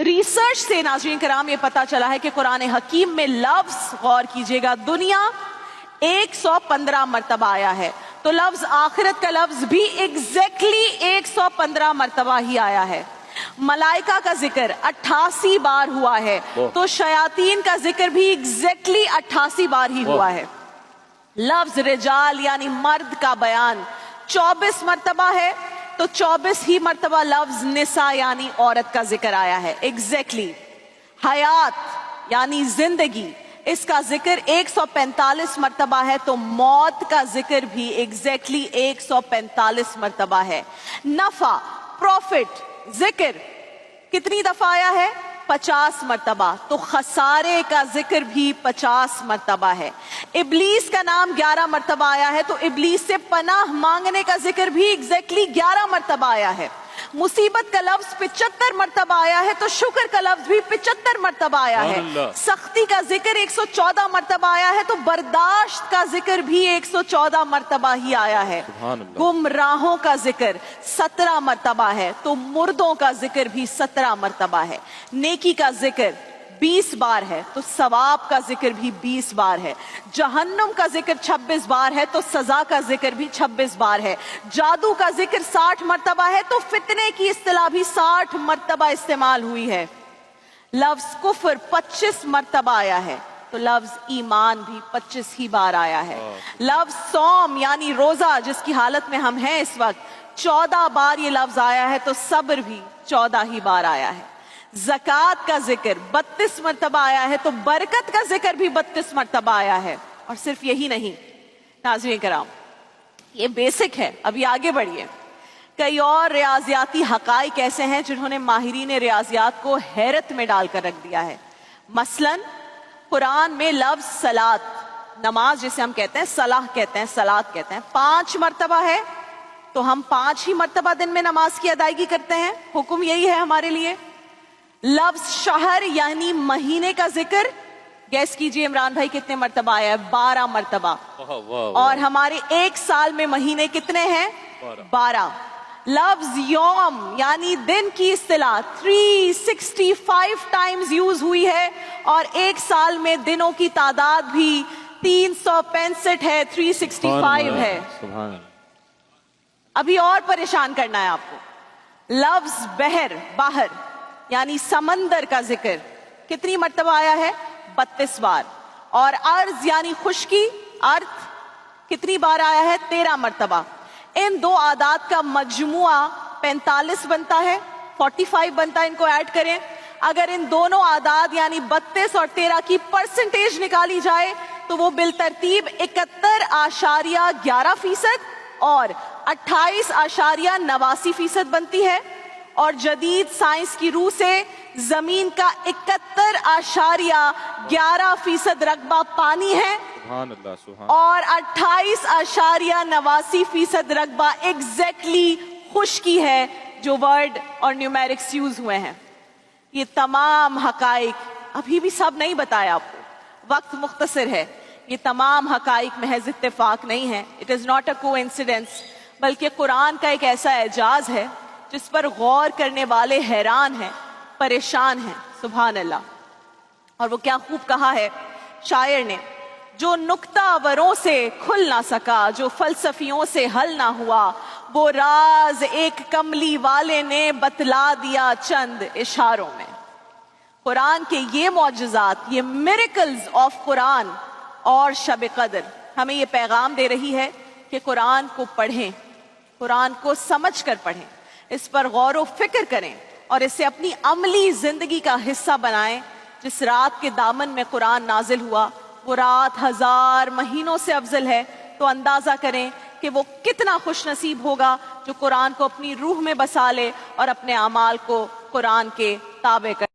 Research سے ناظرین کرام یہ پتا چلا ہے کہ قرآن حکیم میں لفظ، غور کیجئے گا، دنیا 115 مرتبہ آیا ہے، تو لفظ آخرت کا لفظ بھی ایگزیکٹلی 115 مرتبہ ہی آیا ہے۔ ملائکہ کا ذکر 88 بار ہوا ہے، تو شیاطین کا ذکر بھی ایگزیکٹلی 88 بار ہی ہوا ہے۔ لفظ رجال یعنی مرد کا بیان 24 مرتبہ ہے، تو 24 ہی مرتبہ لفظ نساء یعنی عورت کا ذکر آیا ہے ایگزیکٹلی۔ حیات یعنی زندگی، اس کا ذکر 145 مرتبہ ہے، تو موت کا ذکر بھی ایگزیکٹلی 145 مرتبہ ہے۔ نفع، پروفٹ، ذکر کتنی دفعہ آیا ہے؟ 50 مرتبہ، تو خسارے کا ذکر بھی 50 مرتبہ ہے۔ ابلیس کا نام 11 مرتبہ آیا ہے، تو ابلیس سے پناہ مانگنے کا ذکر بھی ایگزیکٹلی 11 مرتبہ آیا ہے۔ مصیبت کا لفظ 75 مرتبہ آیا ہے، تو شکر کا لفظ بھی 75 مرتبہ آیا ہے۔ سختی کا ذکر 114 مرتبہ آیا ہے، تو برداشت کا ذکر بھی 114 مرتبہ ہی آیا ہے۔ گمراہوں کا ذکر 17 مرتبہ ہے، تو مردوں کا ذکر بھی 17 مرتبہ ہے۔ نیکی کا ذکر 20 بار ہے، تو ثواب کا ذکر بھی 20 بار ہے۔ جہنم کا ذکر 26 بار ہے، تو سزا کا ذکر بھی 26 بار ہے۔ جادو کا ذکر 60 مرتبہ ہے، تو فتنے کی اصطلاح بھی 60 مرتبہ استعمال ہوئی ہے۔ لفظ کفر 25 مرتبہ آیا ہے، تو لفظ ایمان بھی 25 ہی بار آیا ہے۔ لفظ صوم یعنی روزہ، جس کی حالت میں ہم ہیں اس وقت، 14 بار یہ لفظ آیا ہے، تو صبر بھی 14 ہی بار آیا ہے۔ زکوٰۃ کا ذکر 32 مرتبہ آیا ہے، تو برکت کا ذکر بھی 32 مرتبہ آیا ہے۔ اور صرف یہی نہیں ناظرین کرام، یہ بیسک ہے، ابھی آگے بڑھیے۔ کئی اور ریاضیاتی حقائق ایسے ہیں جنہوں نے ماہرین ریاضیات کو حیرت میں ڈال کر رکھ دیا ہے۔ مثلاً قرآن میں لفظ صلاۃ، نماز جسے ہم کہتے ہیں، صلاح کہتے ہیں، صلاۃ کہتے ہیں، 5 مرتبہ ہے، تو ہم 5 ہی مرتبہ دن میں نماز کی ادائیگی کرتے ہیں، حکم یہی ہے ہمارے لیے۔ لفظ شہر یعنی مہینے کا ذکر، گیس کیجئے عمران بھائی کتنے مرتبہ آیا ہے؟ 12 مرتبہ۔ اور ہمارے ایک سال میں مہینے کتنے ہیں؟ 12۔ لفظ یوم یعنی دن کی اصطلاح 365 ٹائمز یوز ہوئی ہے، اور ایک سال میں دنوں کی تعداد بھی 365 ہے، 365 ہے۔ ابھی اور پریشان کرنا ہے آپ کو۔ لفظ بحر، باہر یعنی سمندر کا ذکر کتنی مرتبہ آیا ہے؟ 32 بار۔ اور ارض یعنی خشکی، ارتھ کتنی بار آیا ہے؟ 13 مرتبہ۔ ان دو اعداد کا مجموعہ 45 بنتا ہے، 45 بنتا ہے، ان کو ایڈ کریں۔ اگر ان دونوں اعداد یعنی 32 اور 13 کی پرسنٹیج نکالی جائے تو وہ بالترتیب 71.11% اور 28.89% بنتی ہے۔ اور جدید سائنس کی روح سے زمین کا 71.11% رقبہ پانی ہے، اور 28.89% رقبہ ایگزیکٹلی خشکی ہے، جو ورڈ اور نیومیرکس یوز ہوئے ہیں۔ یہ تمام حقائق ابھی بھی سب نہیں بتایا آپ کو، وقت مختصر ہے۔ یہ تمام حقائق محض اتفاق نہیں ہے، اٹ از ناٹ اے کوانسیڈنس، بلکہ قرآن کا ایک ایسا اعجاز ہے جس پر غور کرنے والے حیران ہیں، پریشان ہیں۔ سبحان اللہ۔ اور وہ کیا خوب کہا ہے شاعر نے، جو نکتہ وروں سے کھل نہ سکا، جو فلسفیوں سے حل نہ ہوا، وہ راز ایک کملی والے نے بتلا دیا چند اشاروں میں۔ قرآن کے یہ معجزات، یہ میریکلز آف قرآن اور شب قدر ہمیں یہ پیغام دے رہی ہے کہ قرآن کو پڑھیں، قرآن کو سمجھ کر پڑھیں، اس پر غور و فکر کریں، اور اسے اپنی عملی زندگی کا حصہ بنائیں۔ جس رات کے دامن میں قرآن نازل ہوا، وہ رات 1000 مہینوں سے افضل ہے، تو اندازہ کریں کہ وہ کتنا خوش نصیب ہوگا جو قرآن کو اپنی روح میں بسا لے اور اپنے اعمال کو قرآن کے تابع کرے۔